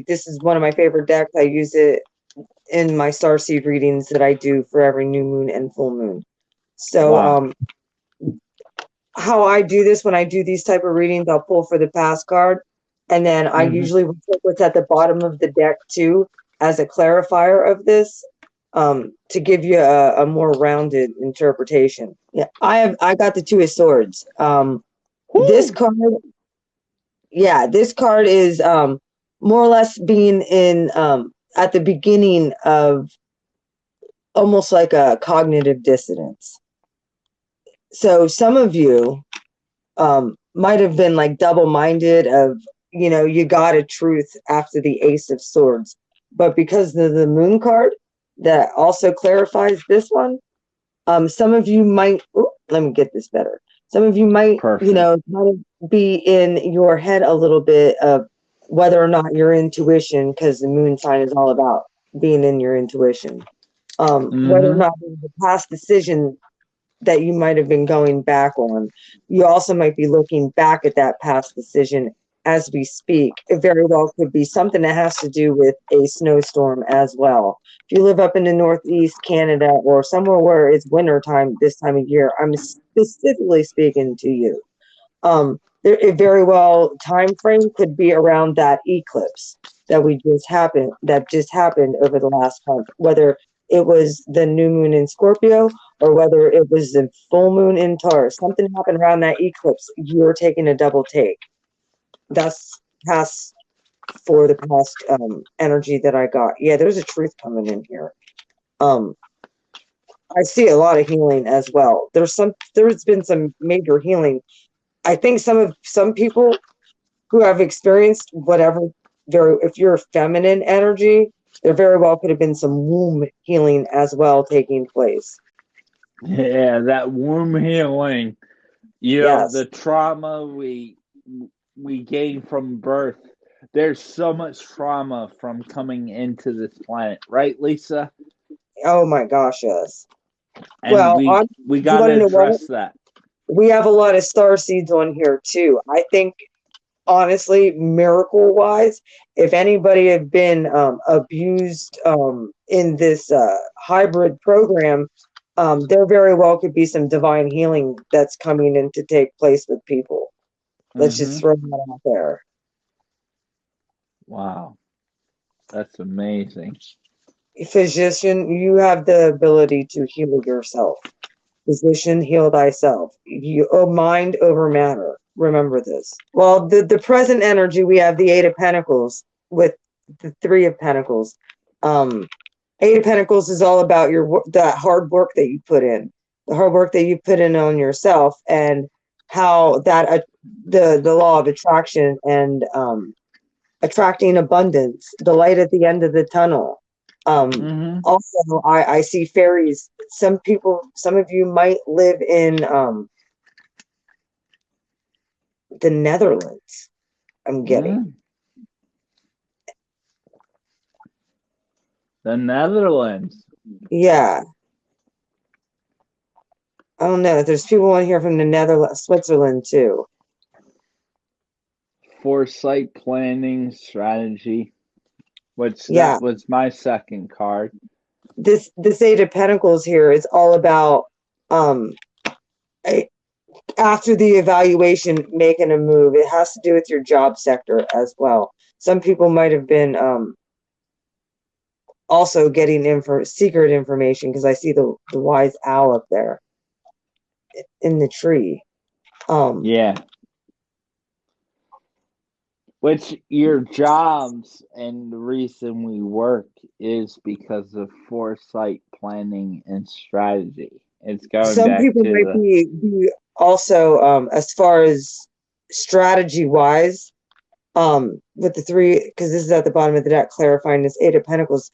This is one of my favorite decks. I use it in my starseed readings that I do for every new moon and full moon. So, wow. How I do this when I do these type of readings, I'll pull for the past card, and then I usually will put what's at the bottom of the deck too as a clarifier of this, to give you a more rounded interpretation. Yeah, I got the Two of Swords. This card, this card is more or less being in at the beginning of almost like a cognitive dissonance. So some of you might have been like double-minded of, you got a truth after the Ace of Swords. But because of the Moon card that also clarifies this one, some of you might, let me get this better. Some of you might, might be in your head a little bit of whether or not your intuition, because the Moon sign is all about being in your intuition. Whether or not there's a past decision that you might have been going back on. You also might be looking back at that past decision as we speak. It very well could be something that has to do with a snowstorm as well. If you live up in the Northeast Canada or somewhere where it's winter time this time of year, I'm specifically speaking to you. It very well time frame could be around that eclipse that just happened over the last month, whether it was the new moon in Scorpio or whether it was the full moon in Taurus. Something happened around that eclipse. You're taking a double take. That's past for the past energy that I got. Yeah, there's a truth coming in here. I see a lot of healing as well. There's been some major healing. I think some people who have experienced whatever, if you're feminine energy, there very well could have been some womb healing as well taking place. Yeah, that womb healing. Yes. The trauma we gain from birth. There's so much trauma from coming into this planet, right, Lisa? Oh my gosh, yes. And we got to address that. We have a lot of star seeds on here too. I think, honestly, miracle wise, if anybody had been abused in this hybrid program, there very well could be some divine healing that's coming in to take place with people. Let's just throw that out there. Wow. That's amazing. Physician, you have the ability to heal yourself. Physician, heal thyself. Mind over matter. Remember this. Well, the present energy, we have the Eight of Pentacles with the Three of Pentacles. Eight of Pentacles is all about the hard work that you put in, the hard work that you put in on yourself, and how that the law of attraction and attracting abundance, the light at the end of the tunnel. Also, I see fairies. Some of you might live in the Netherlands. I'm getting. The Netherlands. Yeah. I don't know. There's people on here from the Netherlands, Switzerland too. Foresight planning strategy. Which Yeah. that was my second card. This Eight of Pentacles here is all about after the evaluation, making a move. It has to do with your job sector as well. Some people might have been also getting secret information, because I see the wise owl up there in the tree. Yeah. Which your jobs and the reason we work is because of foresight planning and strategy. It's going some back people to might be also as far as strategy wise, with the three, because this is at the bottom of the deck, clarifying this Eight of Pentacles.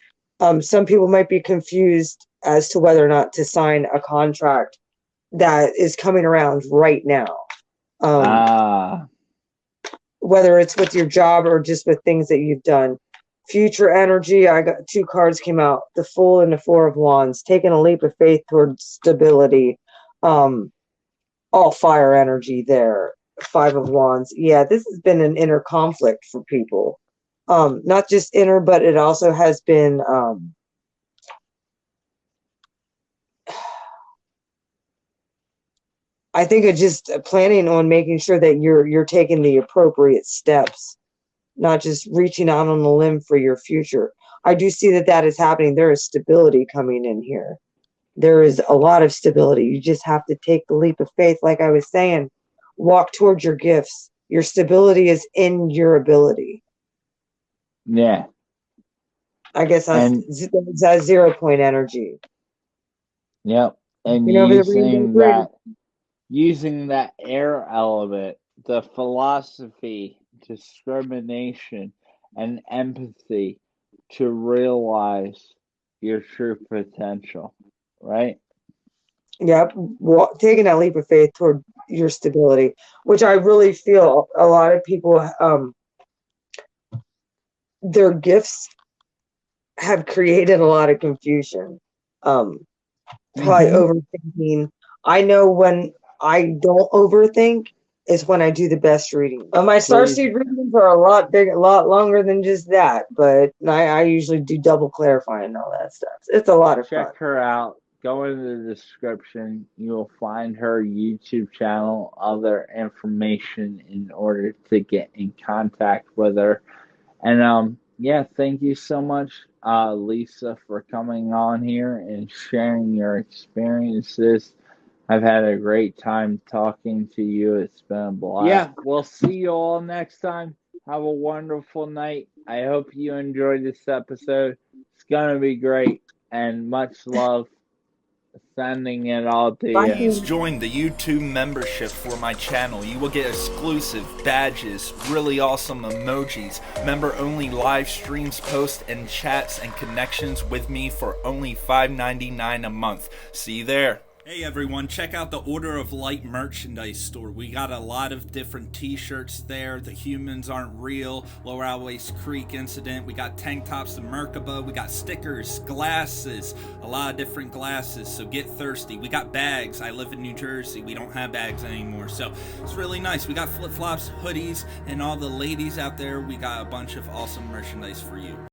Some people might be confused as to whether or not to sign a contract that is coming around right now. Whether it's with your job or just with things that you've done. Future energy, I got two cards came out, the Fool and the Four of Wands, taking a leap of faith towards stability. All fire energy there. Five of Wands. Yeah, this has been an inner conflict for people. Not just inner, but it also has been I think it's just planning on making sure that you're taking the appropriate steps, not just reaching out on a limb for your future. I do see that is happening. There is stability coming in here. There is a lot of stability. You just have to take the leap of faith. Like I was saying, walk towards your gifts. Your stability is in your ability. Yeah. I guess that's 0 point energy. Yep. And using that air element, the philosophy, discrimination, and empathy to realize your true potential, right? Yep. Taking that leap of faith toward your stability, which I really feel a lot of people, their gifts have created a lot of confusion. Probably overthinking. I know when I don't overthink is when I do the best reading. My starseed readings are a lot longer than just that, but I usually do double clarifying and all that stuff. It's a lot of fun. Check her out. Go into the description. You'll find her YouTube channel, other information in order to get in contact with her. And yeah, thank you so much, Lisa, for coming on here and sharing your experiences. I've had a great time talking to you. It's been a blast. Yeah, we'll see you all next time. Have a wonderful night. I hope you enjoyed this episode. It's going to be great. And much love. Sending it all to you. Please join the YouTube membership for my channel. You will get exclusive badges, really awesome emojis, member-only live streams, posts, and chats and connections with me for only $5.99 a month. See you there. Hey everyone, check out the Order of Light merchandise store. We got a lot of different t-shirts there. The Humans Aren't Real, Lower Always Creek Incident. We got tank tops and Merkaba. We got stickers, glasses, a lot of different glasses, so get thirsty. We got bags. I live in New Jersey. We don't have bags anymore, so it's really nice. We got flip-flops, hoodies, and all the ladies out there, we got a bunch of awesome merchandise for you.